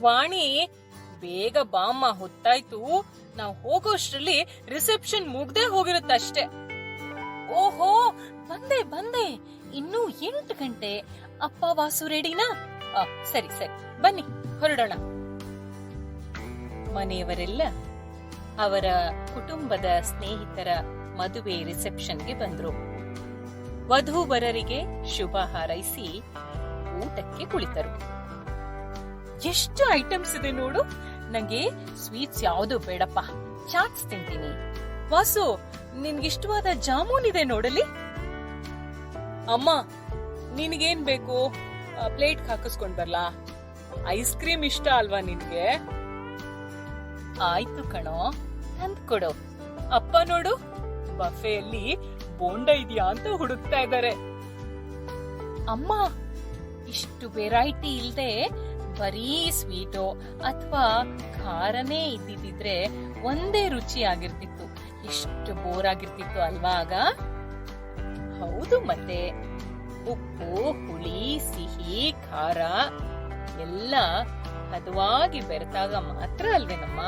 ವಾಣಿ, ಬೇಗ ಬಾಮ್ಮ, ಹೊತ್ತಾಯ್ತು. ನಾವ್ ಹೋಗೋಷ್ಟ್ರಲ್ಲಿ ರಿಸೆಪ್ಷನ್ ಮುಗ್ದೇ ಹೋಗಿರುತ್ತಷ್ಟೇ. ಓಹೋ, ಬಂದೆ ಬಂದೆ. ಇನ್ನೂ 8 ಗಂಟೆ. ಅಪ್ಪ ವಾಸು ರೆಡಿನಾ? ಸರಿ ಸರಿ, ಬನ್ನಿ ಹೊರಡೋಣ. ಮನೆಯವರೆಲ್ಲ ಅವರ ಕುಟುಂಬದ ಸ್ನೇಹಿತರ ಮದುವೆ ರಿಸೆಪ್ಷನ್ಗೆ ಬಂದ್ರು. ವಧೂವರರಿಗೆ ಶುಭ ಹಾರೈಸಿ ಊಟಕ್ಕೆ ಕುಳಿತರು. ಎಷ್ಟು ಐಟಮ್ಸ್ ಇದೆ ನೋಡು. ನಂಗೆ ಸ್ವೀಟ್ಸ್ ಯಾವುದು ಬೇಡಪ್ಪ, ಚಾಟ್ಸ್ ತಿಂತೀನಿ. ವಾಸು, ನಿನ್ಗಿಷ್ಟವಾದ ಜಾಮೂನ್ ಇದೆ ನೋಡಲಿ. ಅಮ್ಮ, ನಿನ್ಗೇನ್ ಬೇಕು? ಪ್ಲೇಟ್ ಹಾಕಿಸ್ಕೊಂಡ್ ಬರ್ಲಾ? ಐಸ್ ಕ್ರೀಮ್ ಇಷ್ಟ ಅಲ್ವಾ ನಿನ್ಗೆ? ಆಯ್ತು ಕಣೋ, ತಂದ್ಕೊಡು. ಅಪ್ಪ ನೋಡು, ಬಫೆಯಲ್ಲಿ ಬೋಂಡ ಇದೆಯಾ ಅಂತ ಹುಡುಕ್ತಾ ಇದ್ದಾರೆ. ಅಮ್ಮ, ಇಷ್ಟು ವೆರೈಟಿ ಇಲ್ದೆ ಬರೀ ಸ್ವೀಟೋ ಅಥವಾ ಖಾರನೇ ಇದ್ದಿದ್ರೆ ಒಂದೇ ರುಚಿ ಆಗಿರ್ತಿತ್ತು. ಎಷ್ಟು ಬೋರ್ ಆಗಿರ್ತಿತ್ತು ಅಲ್ವಾ ಆಗ? ಹೌದು ಮತ್ತೆ. ಉಪ್ಪು, ಹುಳಿ, ಸಿಹಿ, ಖಾರ ಎಲ್ಲ ಹದವಾಗಿ ಬೆರೆತಾಗ ಮಾತ್ರ ಅಲ್ವೇನಮ್ಮ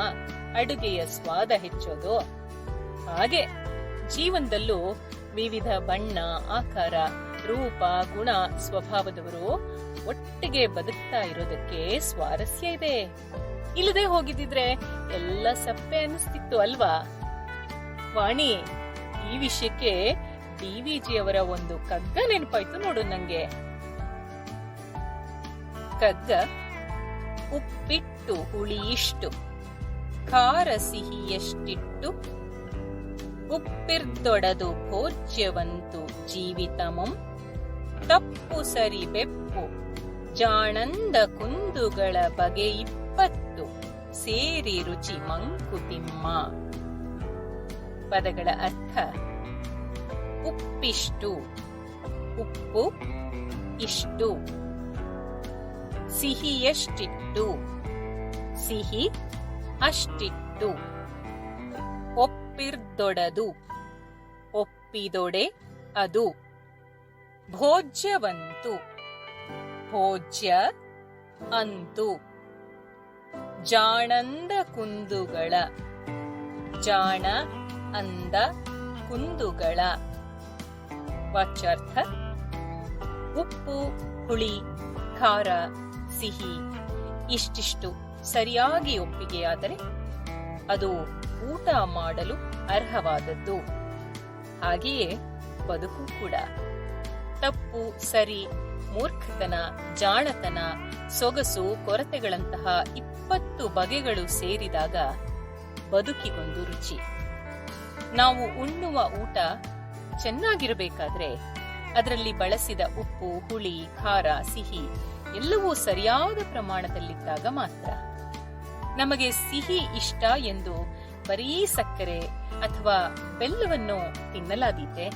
ಅಡುಗೆಯ ಸ್ವಾದ ಹೆಚ್ಚೋದು. ಹಾಗೆ ಜೀವನದಲ್ಲೂ ವಿವಿಧ ಬಣ್ಣ, ಆಕಾರ, ರೂಪ, ಗುಣ, ಸ್ವಭಾವದವರು ಒಟ್ಟಿಗೆ ಬದುಕ್ತಾ ಇರೋದಕ್ಕೆ ಸ್ವಾರಸ್ಯ ಇದೆ. ಇಲ್ಲದೆ ಹೋಗಿದ್ದಿದ್ರೆ ಎಲ್ಲ ಸಪ್ಪೆ ಅನಿಸ್ತಿತ್ತು ಅಲ್ವಾ? ವಾಣಿ, ಈ ವಿಷಯಕ್ಕೆ ಡಿವಿಜಿ ಅವರ ಒಂದು ಕಗ್ಗ ನೆನಪಾಯ್ತು ನೋಡು ನಂಗೆ. ಕಗ್ಗ: ಉಪ್ಪಿಟ್ಟು ಹುಳಿ ಇಷ್ಟು, ಖಾರ ಸಿಹಿ ಎಷ್ಟಿಟ್ಟು, ಉಪ್ಪಿರ್ದೊಡದು ಭೋಜ್ಯವಂತು ಜೀವಿತಮಂ, ತಪ್ಪು ಸರಿ ಬೆಪ್ಪು ಜಾಣಂದ ಕುಂದುಗಳ ಬಗೆ 20, ಸೇರಿ ರುಚಿ ಮಂಕುತಿಮ್ಮ. ಪದಗಳ ಅರ್ಥ: ಉಪ್ಪಿಷ್ಟು, ಉಪ್ಪು ಇಷ್ಟು. ಸಿಹಿ ಎಷ್ಟಿಟ್ಟು, ಸಿಹಿ ಅಷ್ಟಿಟ್ಟು. ಒಪ್ಪಿರ್ದೊಡದು, ಒಪ್ಪಿದೊಡೆ ಅದು. ಭೋಜ್ಯವಂತು, ಭೋಜ್ಯ ಅಂತು. ಜಾಣಂದ ಕುಂದುಗಳ, ಜಾಣ ಅಂದ ಕುಂದುಗಳ. ವಾಚ್ಯಾರ್ಥ: ಉಪ್ಪು, ಹುಳಿ, ಖಾರ, ಸಿಹಿ ಇಷ್ಟಿಷ್ಟು ಸರಿಯಾಗಿ ಒಪ್ಪಿಗೆಯಾದರೆ ಅದು ಊಟ ಮಾಡಲು ಅರ್ಹವಾದದ್ದು. ಹಾಗೆಯೇ ಬದುಕು ಕೂಡ. ತಪ್ಪು, ಸರಿ, ಮೂರ್ಖತನ, ಜಾಣತನ, ಸೊಗಸು, ಕೊರತೆಗಳಂತಹ 20 ಬಗೆಗಳು ಸೇರಿದಾಗ ಬದುಕಿಗೊಂದು ರುಚಿ. ನಾವು ಉಣ್ಣುವ ಊಟ ಚೆನ್ನಾಗಿರಬೇಕಾದ್ರೆ ಅದರಲ್ಲಿ ಬಳಸಿದ ಉಪ್ಪು, ಹುಳಿ, ಖಾರ, ಸಿಹಿ ಎಲ್ಲವೂ ಸರಿಯಾದ ಪ್ರಮಾಣದಲ್ಲಿದ್ದಾಗ ಮಾತ್ರ. ನಮಗೆ ಸಿಹಿ ಇಷ್ಟ ಎಂದು ಬರೀ ಸಕ್ಕರೆ ಅಥವಾ ಬೆಲ್ಲವನ್ನು ತಿನ್ನಲಾದೀತೆ.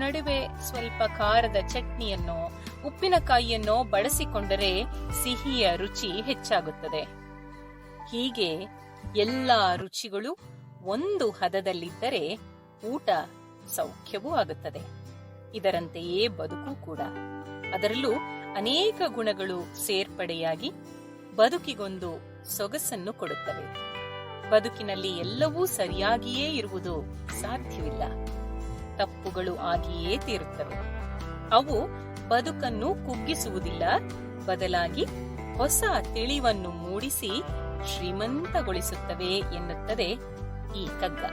ನಡುವೆ ಸ್ವಲ್ಪ ಖಾರದ ಚಟ್ನಿಯನ್ನೋ ಉಪ್ಪಿನಕಾಯಿಯನ್ನೋ ಬಳಸಿಕೊಂಡರೆ ಸಿಹಿಯ ರುಚಿ ಹೆಚ್ಚಾಗುತ್ತದೆ. ಹೀಗೆ ಎಲ್ಲಾ ರುಚಿಗಳು ಒಂದು ಹದದಲ್ಲಿದ್ದರೆ ಊಟ ಸೌಖ್ಯವೂ ಆಗುತ್ತದೆ. ಇದರಂತೆಯೇ ಬದುಕು ಕೂಡ. ಅದರಲ್ಲೂ ಅನೇಕ ಗುಣಗಳು ಸೇರ್ಪಡೆಯಾಗಿ ಬದುಕಿಗೊಂದು ಸೊಗಸನ್ನು ಕೊಡುತ್ತವೆ. ಬದುಕಿನಲ್ಲಿ ಎಲ್ಲವೂ ಸರಿಯಾಗಿಯೇ ಇರುವುದು ಸಾಧ್ಯವಿಲ್ಲ. ತಪ್ಪುಗಳು ಆಗಿಯೇ ತೀರುತ್ತವೆ. ಅವು ಬದುಕನ್ನು ಕುಗ್ಗಿಸುವುದಿಲ್ಲ, ಬದಲಾಗಿ ಹೊಸ ತಿಳಿವನ್ನು ಮೂಡಿಸಿ ಶ್ರೀಮಂತಗೊಳಿಸುತ್ತವೆ ಎನ್ನುತ್ತದೆ ಈ ಕಗ್ಗ.